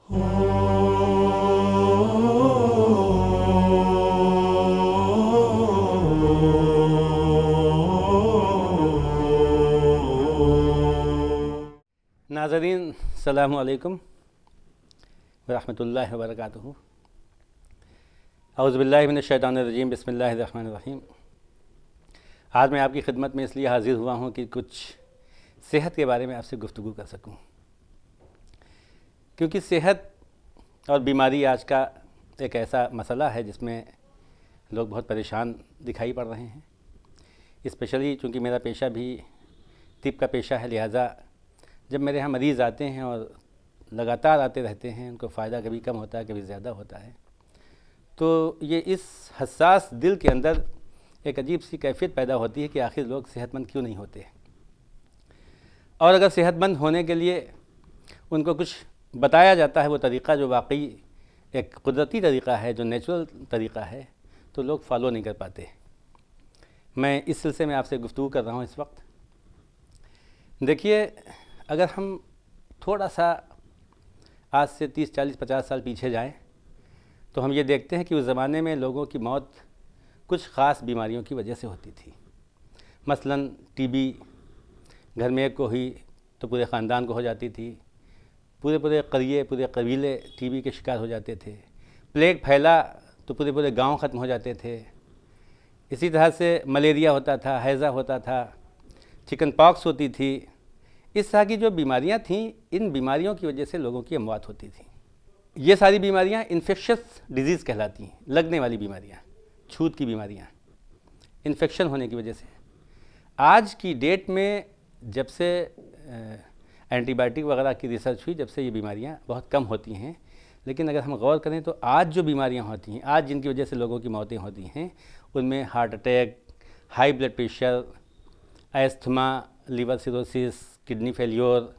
नाज़रीन, अस्सलामु अलैकुम व रहमतुल्लाहि व बरकातुहू। औज़ु बिल्लाहि मिनश शैतानिर रजीम, बिस्मिल्लाहिर रहमानिर रहीम। आज मैं आपकी खिदमत में इसलिए हाज़िर हुआ हूँ कि कुछ सेहत के बारे में आपसे गुफ्तगू कर सकूँ, क्योंकि सेहत और बीमारी आज का एक ऐसा मसला है जिसमें लोग बहुत परेशान दिखाई पड़ रहे हैं। स्पेशली चूँकि मेरा पेशा भी तिब का पेशा है, लिहाजा जब मेरे यहाँ मरीज़ आते हैं और लगातार आते रहते हैं, उनको फ़ायदा कभी कम होता है कभी ज़्यादा होता है, तो ये इस हसास दिल के अंदर एक अजीब सी कैफियत पैदा होती है कि आखिर लोग सेहतमंद क्यों नहीं होते। और अगर सेहतमंद होने के लिए उनको कुछ बताया जाता है, वो तरीक़ा जो वाकई एक कुदरती तरीक़ा है, जो नेचुरल तरीक़ा है, तो लोग फॉलो नहीं कर पाते। मैं इस सिलसिले में आपसे गुफ्तगू कर रहा हूँ इस वक्त। देखिए, अगर हम थोड़ा सा आज से 30, 40, 50 साल पीछे जाएं, तो हम ये देखते हैं कि उस ज़माने में लोगों की मौत कुछ ख़ास बीमारियों की वजह से होती थी। मसलन टीबी घर में एक को हुई तो पूरे ख़ानदान को हो जाती थी, पूरे करिए पूरे कबीले टीबी के शिकार हो जाते थे। प्लेग फैला तो पूरे गांव ख़त्म हो जाते थे। इसी तरह से मलेरिया होता था, हैज़ा होता था, चिकन पॉक्स होती थी। इस तरह की जो बीमारियां थीं, इन बीमारियों की वजह से लोगों की अमवात होती थी। ये सारी बीमारियां इन्फेक्शस डिजीज़ कहलाती हैं, लगने वाली बीमारियां, छूत की बीमारियां, इन्फेक्शन होने की वजह से। आज की डेट में जब से एंटीबायोटिक वगैरह की रिसर्च हुई, जब से ये बीमारियां बहुत कम होती हैं। लेकिन अगर हम गौर करें तो आज जो बीमारियां होती हैं, आज जिनकी वजह से लोगों की मौतें होती हैं, उनमें heart attack, high blood pressure, asthma, liver cirrhosis, kidney failure,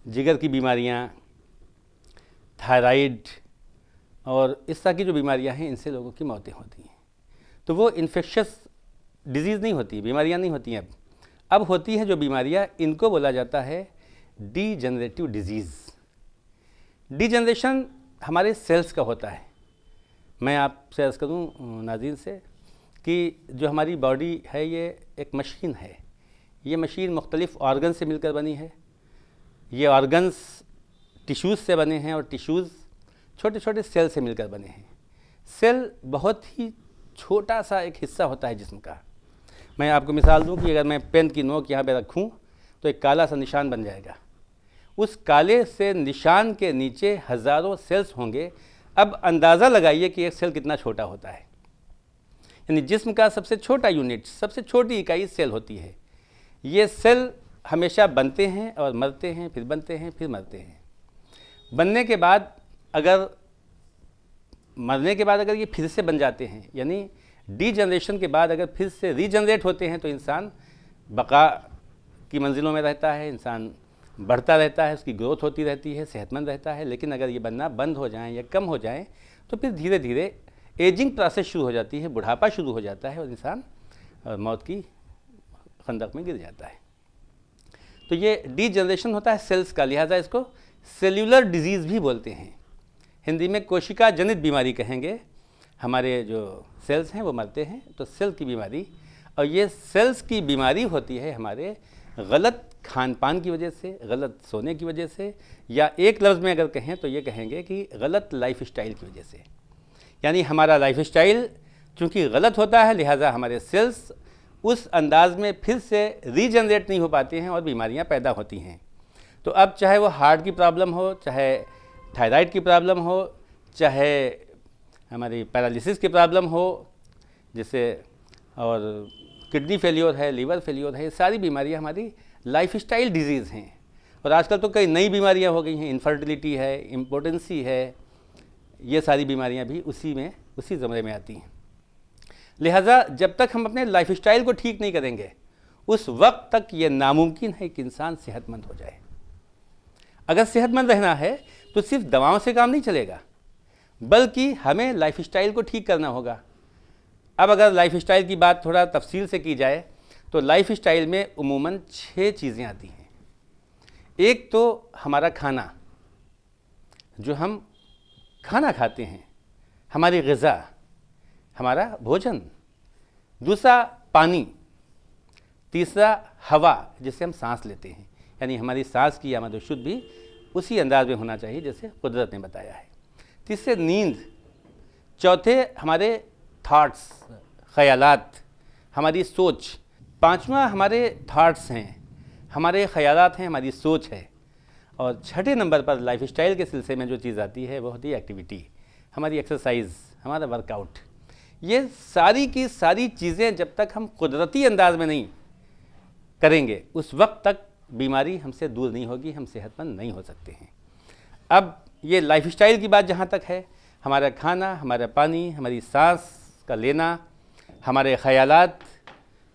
जिगर की बीमारियां, थायराइड और इस तरह की जो बीमारियां हैं, इनसे लोगों की मौतें होती हैं। तो वो इन्फेक्शस डिजीज़ नहीं होती, बीमारियां नहीं होती हैं। अब होती हैं जो बीमारियां, इनको बोला जाता है डीजनरेटिव डिजीज़। डीजनरेशन हमारे सेल्स का होता है। मैं आपसे अर्ज़ करूँ नाज़रीन से कि जो हमारी बॉडी है ये एक मशीन है। ये मशीन मुख्तलिफ़ ऑर्गन से मिलकर बनी है। ये ऑर्गन्स टिश्यूज़ से बने हैं और टिश्यूज़ छोटे छोटे सेल से मिलकर बने हैं। सेल बहुत ही छोटा सा एक हिस्सा होता है जिस्म का। मैं आपको मिसाल दूं कि अगर मैं पेन की नोक यहाँ पे रखूँ तो एक काला सा निशान बन जाएगा। उस काले से निशान के नीचे हज़ारों सेल्स होंगे। अब अंदाज़ा लगाइए कि एक सेल कितना छोटा होता है। यानी जिस्म का सबसे छोटा यूनिट, सबसे छोटी इकाई सेल होती है। ये सेल हमेशा बनते हैं और मरते हैं, फिर बनते हैं, फिर मरते हैं। बनने के बाद अगर मरने के बाद अगर ये फिर से बन जाते हैं, यानी डीजनरेशन के बाद अगर फिर से रीजनरेट होते हैं, तो इंसान बका की मंजिलों में रहता है, इंसान बढ़ता रहता है, उसकी ग्रोथ होती रहती है, सेहतमंद रहता है। लेकिन अगर ये बनना बंद हो जाएं या कम हो जाएं, तो फिर धीरे धीरे एजिंग प्रोसेस शुरू हो जाती है, बुढ़ापा शुरू हो जाता है और इंसान मौत की खंदक में गिर जाता है। तो ये डीजनरेशन होता है सेल्स का, लिहाजा इसको सेल्यूलर डिजीज़ भी बोलते हैं। हिंदी में कोशिका जनित बीमारी कहेंगे। हमारे जो सेल्स हैं वो मरते हैं, तो सेल की बीमारी। और ये सेल्स की बीमारी होती है हमारे गलत खान पान की वजह से, गलत सोने की वजह से, या एक लफ्ज़ में अगर कहें तो ये कहेंगे कि गलत लाइफ स्टाइल की वजह से। यानी हमारा लाइफ स्टाइल चूँकि गलत होता है, लिहाजा हमारे सेल्स उस अंदाज़ में फिर से रीजनरेट नहीं हो पाते हैं और बीमारियां पैदा होती हैं। तो अब चाहे वो हार्ट की प्रॉब्लम हो, चाहे थायराइड की प्रॉब्लम हो, चाहे हमारी पैरालिसिस की प्रॉब्लम हो जैसे, और किडनी फेलियोर है, लीवर फेलियोर है, ये सारी बीमारियां हमारी लाइफ स्टाइल डिजीज़ हैं। और आजकल तो कई नई बीमारियां हो गई हैं, इनफर्टिलिटी है, इम्पोर्टेंसी है, ये सारी बीमारियां भी उसी ज़मरे में आती हैं। लिहाजा जब तक हम अपने लाइफ स्टाइल को ठीक नहीं करेंगे, उस वक्त तक ये नामुमकिन है कि इंसान सेहतमंद हो जाए। अगर सेहतमंद रहना है तो सिर्फ दवाओं से काम नहीं चलेगा, बल्कि हमें लाइफ स्टाइल को ठीक करना होगा। अब अगर लाइफ स्टाइल की बात थोड़ा तफसील से की जाए तो लाइफ स्टाइल में उमूमन 6 चीज़ें आती हैं। एक तो हमारा खाना, जो हम खाना खाते हैं, हमारी ग़िज़ा, हमारा भोजन, दूसरा पानी, तीसरा हवा जिससे हम सांस लेते हैं, यानी हमारी सांस की आमद व शुद्ध भी उसी अंदाज में होना चाहिए जैसे कुदरत ने बताया है। तीसरे नींद, चौथे हमारे थॉट्स, ख़यालात, हमारी सोच, पांचवा हमारे थॉट्स हैं, हमारे ख़यालात हैं, हमारी सोच है, और छठे नंबर पर लाइफस्टाइल के सिलसिले में जो चीज़ आती है वो होती है एक्टिविटी, हमारी एक्सरसाइज, हमारा वर्कआउट। ये सारी की सारी चीज़ें जब तक हम कुदरती अंदाज में नहीं करेंगे उस वक्त तक बीमारी हमसे दूर नहीं होगी, हम सेहतमंद नहीं हो सकते हैं। अब ये लाइफस्टाइल की बात जहाँ तक है, हमारा खाना, हमारा पानी, हमारी सांस का लेना, हमारे ख़यालात,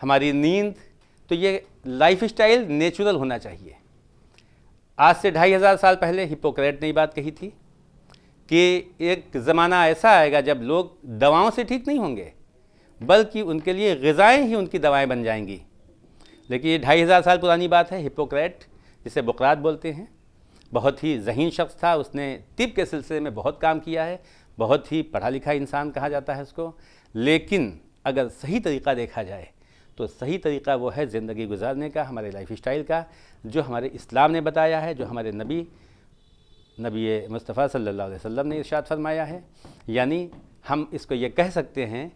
हमारी नींद, तो ये लाइफस्टाइल नेचुरल होना चाहिए। आज से 2500 साल पहले हिप्पोक्रेट ने ये बात कही थी कि एक ज़माना ऐसा आएगा जब लोग दवाओं से ठीक नहीं होंगे बल्कि उनके लिए ग़िज़ाएँ ही उनकी दवाएं बन जाएंगी। लेकिन ये 2500 साल पुरानी बात है। हिप्पोक्रेट, जिसे बुकरात बोलते हैं, बहुत ही ज़हीन शख्स था, उसने तिब के सिलसिले में बहुत काम किया है, बहुत ही पढ़ा लिखा इंसान कहा जाता है उसको। लेकिन अगर सही तरीक़ा देखा जाए तो सही तरीक़ा वो है ज़िंदगी गुजारने का, हमारे लाइफस्टाइल का, जो हमारे इस्लाम ने बताया है, जो हमारे नबी मुस्तफ़ा सल्लल्लाहु अलैहि वसल्लम ने इरशाद फरमाया है। यानी हम इसको ये कह सकते हैं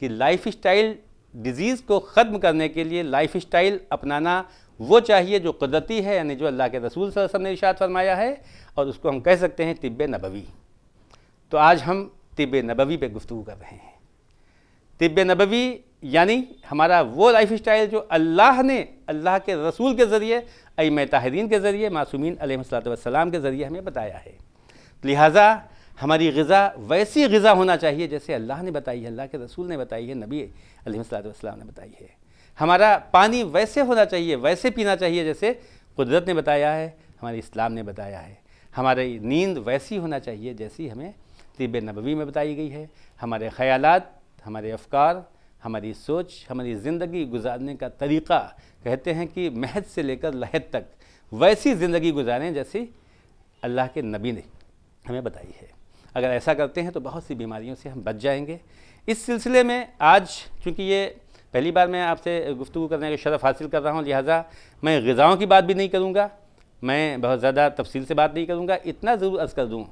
कि लाइफस्टाइल डिज़ीज़ को ख़त्म करने के लिए लाइफस्टाइल अपनाना वो चाहिए जो कुदरती है, यानी जो अल्लाह के रसूल सल्लल्लाहु अलैहि वसल्लम ने इरशाद फरमाया है, और उसको हम कह सकते हैं तिब्बे नबवी। तो आज हम तिब्बे नबवी पे गुफ्तगू कर रहे हैं। तिब्बे नबवी यानी हमारा वो लाइफस्टाइल जो अल्लाह ने अल्लाह के रसूल के ज़रिए, अइम्मा ताहिरीन के ज़रिए, मासूमीन अलैहिस्सलातु वस्सलाम के ज़रिए हमें बताया है। लिहाजा हमारी ग़िज़ा वैसी ग़िज़ा होना चाहिए जैसे अल्लाह ने बताई है, अल्लाह के रसूल ने बताई है, नबी अलैहिस्सलातु वस्सलाम ने बताई है। हमारा पानी वैसे होना चाहिए, वैसे पीना चाहिए जैसे कुदरत ने बताया है, हमारे इस्लाम ने बताया है। हमारी नींद वैसी होना चाहिए जैसी हमें तिब्बे नबवी में बताई गई है। हमारे ख़यालात, हमारे अफ़कार, हमारी सोच, हमारी ज़िंदगी गुजारने का तरीक़ा, कहते हैं कि महद से लेकर लहद तक वैसी ज़िंदगी गुजारें जैसी अल्लाह के नबी ने हमें बताई है। अगर ऐसा करते हैं तो बहुत सी बीमारियों से हम बच जाएंगे। इस सिलसिले में आज चूँकि ये पहली बार मैं आपसे गुफ्तगू करने का शरफ़ हासिल कर रहा हूँ, लिहाजा मैं ग़िज़ाओं की बात भी नहीं करूँगा, मैं बहुत ज़्यादा तफसील से बात नहीं करूँगा। इतना ज़रूर अर्ज़ कर दूँ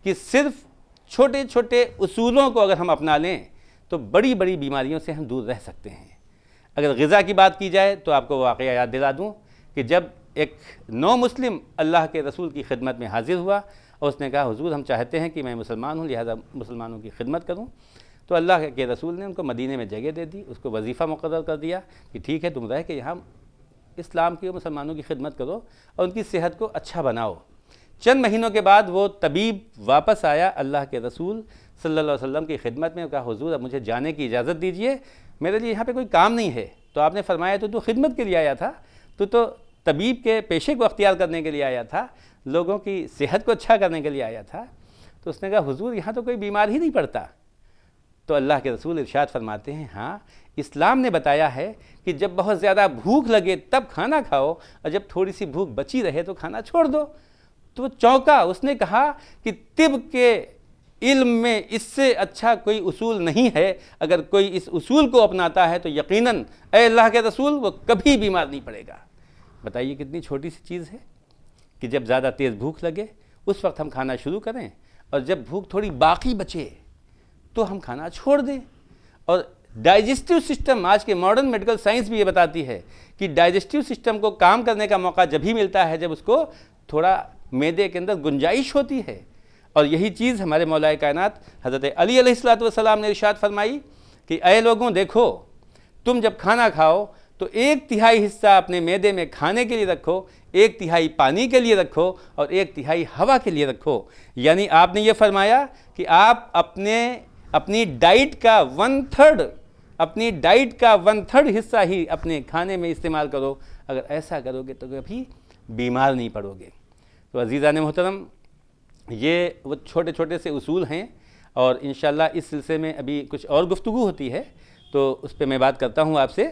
कि सिर्फ़ छोटे छोटे उसूलों को अगर हम अपना लें तो बड़ी बड़ी बीमारियों से हम दूर रह सकते हैं। अगर ग़िज़ा की बात की जाए तो आपको वाक़या याद दिला दूँ कि जब एक नौ मुस्लिम अल्लाह के रसूल की खिदमत में हाज़िर हुआ और उसने कहा, हुज़ूर हम चाहते हैं कि मैं मुसलमान हूँ, लिहाजा मुसलमानों की खिदमत करूँ, तो अल्लाह के रसूल ने उनको मदीने में जगह दे दी, उसको वजीफ़ा मुक़र्रर कर दिया कि ठीक है, तुम रह के यहाँ इस्लाम की और मुसलमानों की खिदमत करो और उनकी सेहत को अच्छा बनाओ। चंद महीनों के बाद वो तबीब वापस आया अल्लाह के रसूल सल्लल्लाहु अलैहि वसल्लम की खिदमत में, कहा, हुज़ूर अब मुझे जाने की इजाज़त दीजिए, मेरे लिए यहाँ पे कोई काम नहीं है। तो आपने फरमाया, तो खिदमत के लिए आया था, तो तबीब के पेशे को अख्तियार करने के लिए आया था, लोगों की सेहत को अच्छा करने के लिए आया था। तो उसने कहा, हुज़ूर यहाँ तो कोई बीमार ही नहीं पड़ता। तो अल्लाह के रसूल इरशाद फरमाते हैं, हाँ, इस्लाम ने बताया है कि जब बहुत ज़्यादा भूख लगे तब खाना खाओ और जब थोड़ी सी भूख बची रहे तो खाना छोड़ दो। तो वो चौंका, उसने कहा कि तिब के इल्म में इससे अच्छा कोई उसूल नहीं है, अगर कोई इस उसूल को अपनाता है तो यकीनन ऐ अल्लाह के रसूल वो कभी बीमार नहीं पड़ेगा। बताइए कितनी छोटी सी चीज़ है कि जब ज़्यादा तेज़ भूख लगे उस वक्त हम खाना शुरू करें और जब भूख थोड़ी बाकी बचे तो हम खाना छोड़ दें। और डाइजेस्टिव सिस्टम, आज के मॉडर्न मेडिकल साइंस भी ये बताती है कि डाइजेस्टिव सिस्टम को काम करने का मौका जब ही मिलता है जब उसको थोड़ा मैदे के अंदर गुंजाइश होती है। और यही चीज़ हमारे मौलाए कायनात हज़रत अली अलैहिस्सलातु वस्सलाम ने इरशाद फरमाई कि ऐ लोगों, देखो, तुम जब खाना खाओ तो 1/3 हिस्सा अपने मैदे में खाने के लिए रखो, 1/3 पानी के लिए रखो और 1/3 हवा के लिए रखो। यानी आपने ये फरमाया कि आप अपनी डाइट का 1/3 हिस्सा ही अपने खाने में इस्तेमाल करो। अगर ऐसा करोगे तो कभी बीमार नहीं पड़ोगे। तो अज़ीज़ान मोहतरम, ये वो छोटे छोटे से उसूल हैं और इंशाअल्लाह इस सिलसिले में अभी कुछ और गुफ्तगू होती है तो उस पर मैं बात करता हूँ आपसे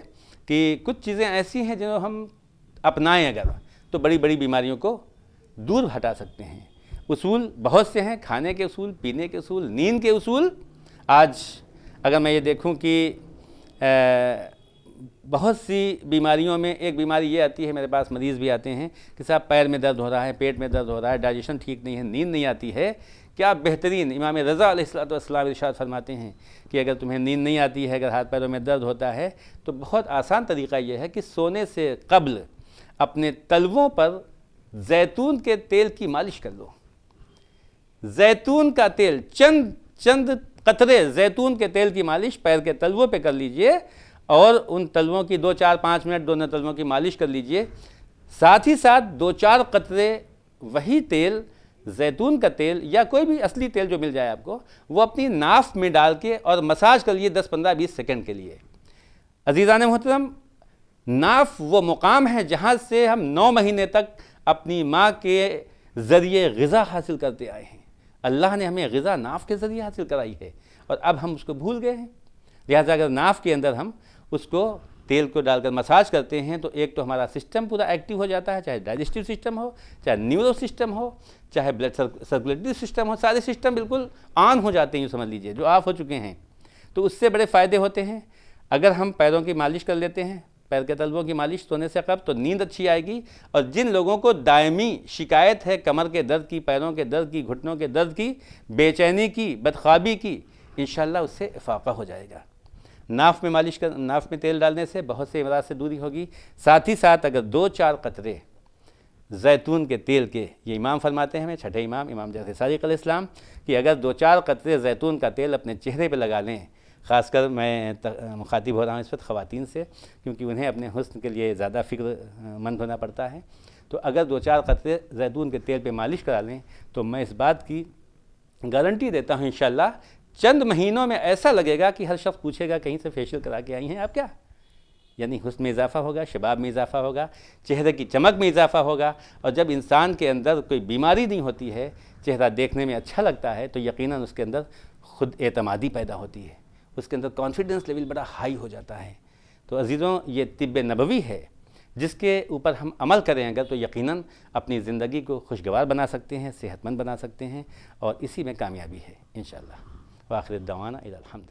कि कुछ चीज़ें ऐसी हैं जिन्हें हम अपनाएं अगर तो बड़ी बड़ी बीमारियों को दूर हटा सकते हैं। उसूल बहुत से हैं, खाने के उसूल, पीने के उसूल, नींद के उसूल। आज अगर मैं ये देखूं कि बहुत सी बीमारियों में एक बीमारी ये आती है, मेरे पास मरीज़ भी आते हैं कि साहब पैर में दर्द हो रहा है, पेट में दर्द हो रहा है, डाइजेशन ठीक नहीं है, नींद नहीं आती है। क्या बेहतरीन इमाम रज़ा अलैहिस्सलाम इरशाद फरमाते हैं कि अगर तुम्हें नींद नहीं आती है, अगर हाथ पैरों में दर्द होता है, तो बहुत आसान तरीक़ा यह है कि सोने से क़ब्ल अपने तलवों पर जैतून के तेल की मालिश कर लो। जैतून का तेल, चंद कतरे जैतून के तेल की मालिश पैर के तलवों पे कर लीजिए और उन तलवों की 2-4-5 मिनट दोनों तलवों की मालिश कर लीजिए। साथ ही साथ 2-4 कतरे वही तेल, जैतून का तेल या कोई भी असली तेल जो मिल जाए आपको, वो अपनी नाफ में डाल के और मसाज कर लिए 10-15-20 सेकंड के लिए। अज़ीज़ान मोहतरम, नाफ वो मुकाम है जहाँ से हम 9 महीने तक अपनी माँ के ज़रिए ग़िज़ा हासिल करते आए हैं। अल्लाह ने हमें ग़िज़ा नाफ के ज़रिए हासिल कराई है और अब हम उसको भूल गए हैं। लिहाजा अगर नाफ के अंदर हम उसको तेल को डालकर मसाज करते हैं तो एक तो हमारा सिस्टम पूरा एक्टिव हो जाता है, चाहे डाइजेस्टिव सिस्टम हो, चाहे न्यूरो सिस्टम हो, चाहे ब्लड सर्कुलेटरी सिस्टम हो, सारे सिस्टम बिल्कुल ऑन हो जाते हैं, यूँ समझ लीजिए, जो ऑफ हो चुके हैं। तो उससे बड़े फ़ायदे होते हैं। अगर हम पैरों की मालिश कर लेते हैं, पैर के तलवों की मालिश सोने से कब, तो नींद अच्छी आएगी। और जिन लोगों को दायमी शिकायत है कमर के दर्द की, पैरों के दर्द की, घुटनों के दर्द की, बेचैनी की, बदख्वाबी की, इंशाअल्लाह उससे इफाक़ा हो जाएगा। नाफ में मालिश कर, नाफ में तेल डालने से बहुत से अमराज से दूरी होगी। साथ ही साथ अगर 2-4 कतरे जैतून के तेल के, ये इमाम फरमाते हैं, हमें छठे इमाम जाफ़र सादिक़ अलैहिस्सलाम, कि अगर 2-4 कतरे जैतून का तेल अपने चेहरे पे लगा लें, ख़ासकर मैं मुखातिब हो रहा हूँ इस वक्त ख़वातीन से, क्योंकि उन्हें अपने हुस्न के लिए ज़्यादा फ़िक्रमंद होना पड़ता है। तो अगर 2-4 कतरे जैतून के तेल पे मालिश करा लें तो मैं इस बात की गारंटी देता हूँ इंशाअल्लाह चंद महीनों में ऐसा लगेगा कि हर शख्स पूछेगा कहीं से फेशियल करा के आई हैं आप क्या। यानी हुस्न में इजाफ़ा होगा, शबाब में इजाफ़ा होगा, चेहरे की चमक में इजाफ़ा होगा। और जब इंसान के अंदर कोई बीमारी नहीं होती है, चेहरा देखने में अच्छा लगता है, तो यकीनन उसके अंदर ख़ुद एतमादी पैदा होती है, उसके अंदर कॉन्फिडेंस लेवल बड़ा हाई हो जाता है। तो अज़ीज़ों, ये तिब्ब नबवी है जिसके ऊपर हम अमल करें अगर, तो यकीनन अपनी ज़िंदगी को खुशगवार बना सकते हैं, सेहतमंद बना सकते हैं, और इसी में कामयाबी है इंशाअल्लाह। व आखिर दावाना इल्हम्द।